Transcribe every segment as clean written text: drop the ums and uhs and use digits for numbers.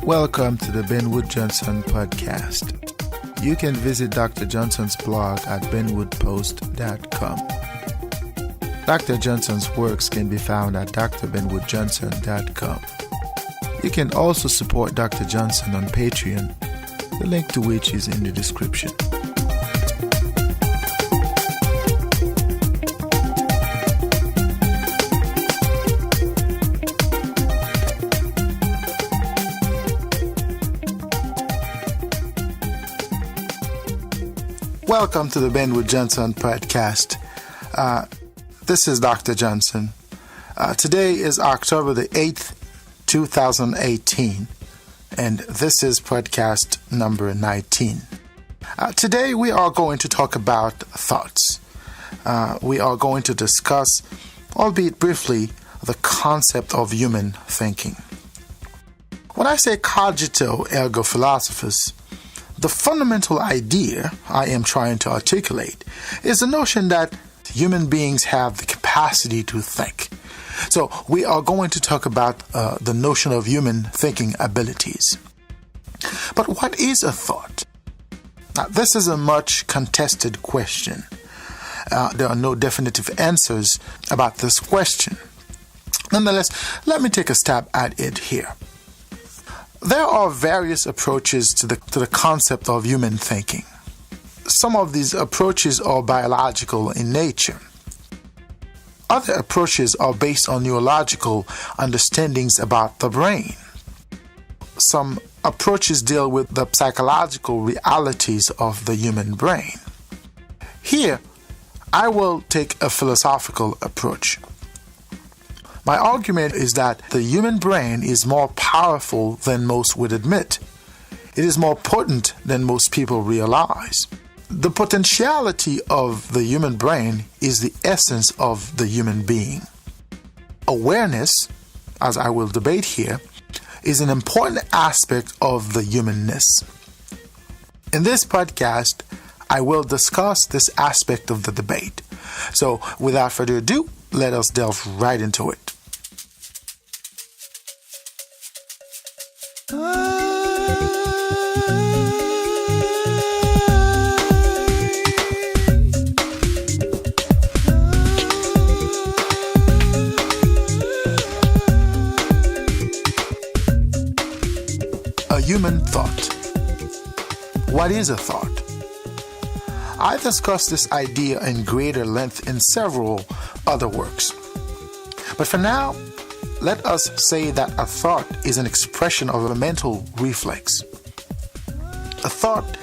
Welcome to the Benwood Johnson podcast. You can visit Dr. Johnson's blog at benwoodpost.com. Dr. Johnson's works can be found at drbenwoodjohnson.com. You can also support Dr. Johnson on Patreon, the link to which is in the description. Welcome to the Benwood Johnson podcast. This is Dr. Johnson. Today is October the 8th, 2018, and this is podcast number 19. Today we are going to talk about thoughts. We are going to discuss, albeit briefly, the concept of human thinking. When I say cogito ergo philosophus, the fundamental idea I am trying to articulate is the notion that human beings have the capacity to think. So we are going to talk about the notion of human thinking abilities. But what is a thought? Now, this is a much contested question. There are no definitive answers about this question. Nonetheless, let me take a stab at it here. There are various approaches to the concept of human thinking. Some of these approaches are biological in nature. Other approaches are based on neurological understandings about the brain. Some approaches deal with the psychological realities of the human brain. Here, I will take a philosophical approach. My argument is that the human brain is more powerful than most would admit. It is more potent than most people realize. The potentiality of the human brain is the essence of the human being. Awareness, as I will debate here, is an important aspect of the humanness. In this podcast, I will discuss this aspect of the debate. So, without further ado, let us delve right into it. A human thought. What is a thought? I discussed this idea in greater length in several other works. But for now, let us say that a thought is an expression of a mental reflex. A thought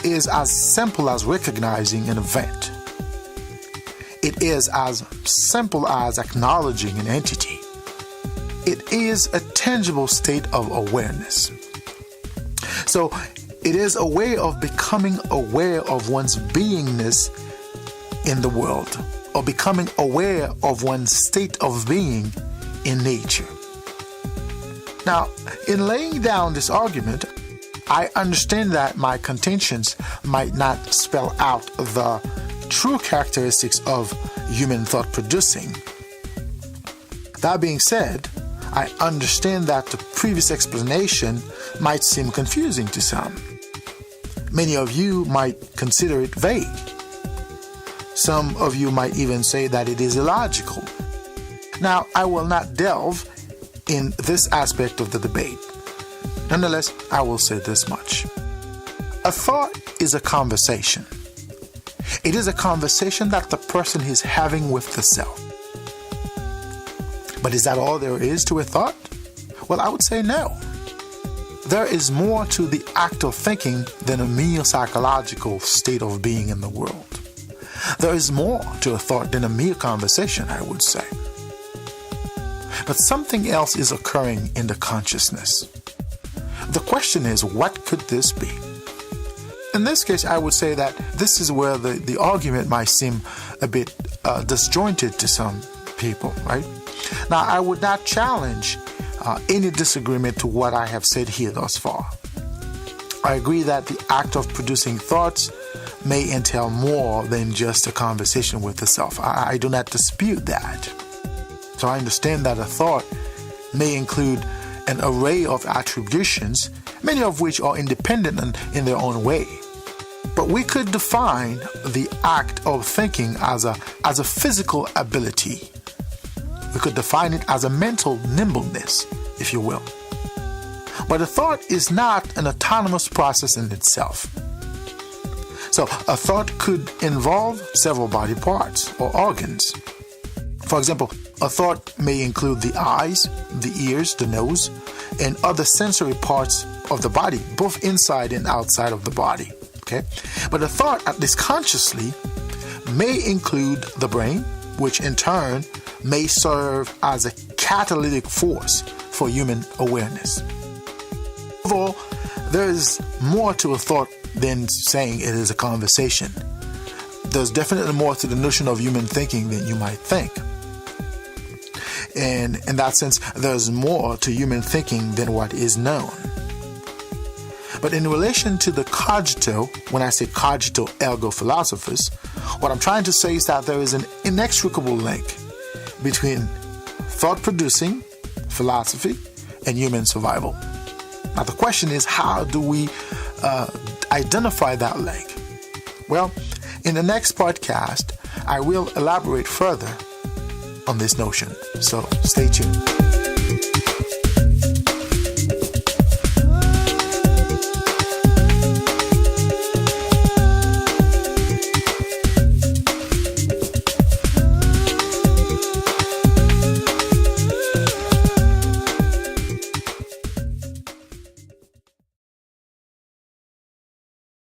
is as simple as recognizing an event. It is as simple as acknowledging an entity. It is a tangible state of awareness. So, it is a way of becoming aware of one's beingness in the world, or becoming aware of one's state of being in nature. Now, in laying down this argument, I understand that my contentions might not spell out the true characteristics of human thought producing. That being said, I understand that the previous explanation might seem confusing to some. Many of you might consider it vague. Some of you might even say that it is illogical. Now, I will not delve in this aspect of the debate. Nonetheless, I will say this much. A thought is a conversation. It is a conversation that the person is having with the self. But is that all there is to a thought? Well, I would say no. There is more to the act of thinking than a mere psychological state of being in the world. There is more to a thought than a mere conversation, I would say. But something else is occurring in the consciousness. The question is, what could this be? In this case, I would say that this is where the argument might seem a bit disjointed to some people, right? Now, I would not challenge any disagreement to what I have said here thus far. I agree that the act of producing thoughts may entail more than just a conversation with the self. I do not dispute that. So I understand that a thought may include an array of attributions, many of which are independent in their own way. But we could define the act of thinking as a physical ability. We could define it as a mental nimbleness, if you will. But a thought is not an autonomous process in itself. So a thought could involve several body parts or organs. For example, a thought may include the eyes, the ears, the nose, and other sensory parts of the body, both inside and outside of the body. Okay? But a thought, at least consciously, may include the brain, which in turn may serve as a catalytic force for human awareness. Overall, there is more to a thought than saying it is a conversation. There's definitely more to the notion of human thinking than you might think. And in that sense, there's more to human thinking than what is known. But in relation to the cogito, when I say cogito ergo philosophus, what I'm trying to say is that there is an inextricable link between thought-producing philosophy and human survival. Now the question is, how do we identify that link? Well, in the next podcast, I will elaborate further on this notion. So stay tuned.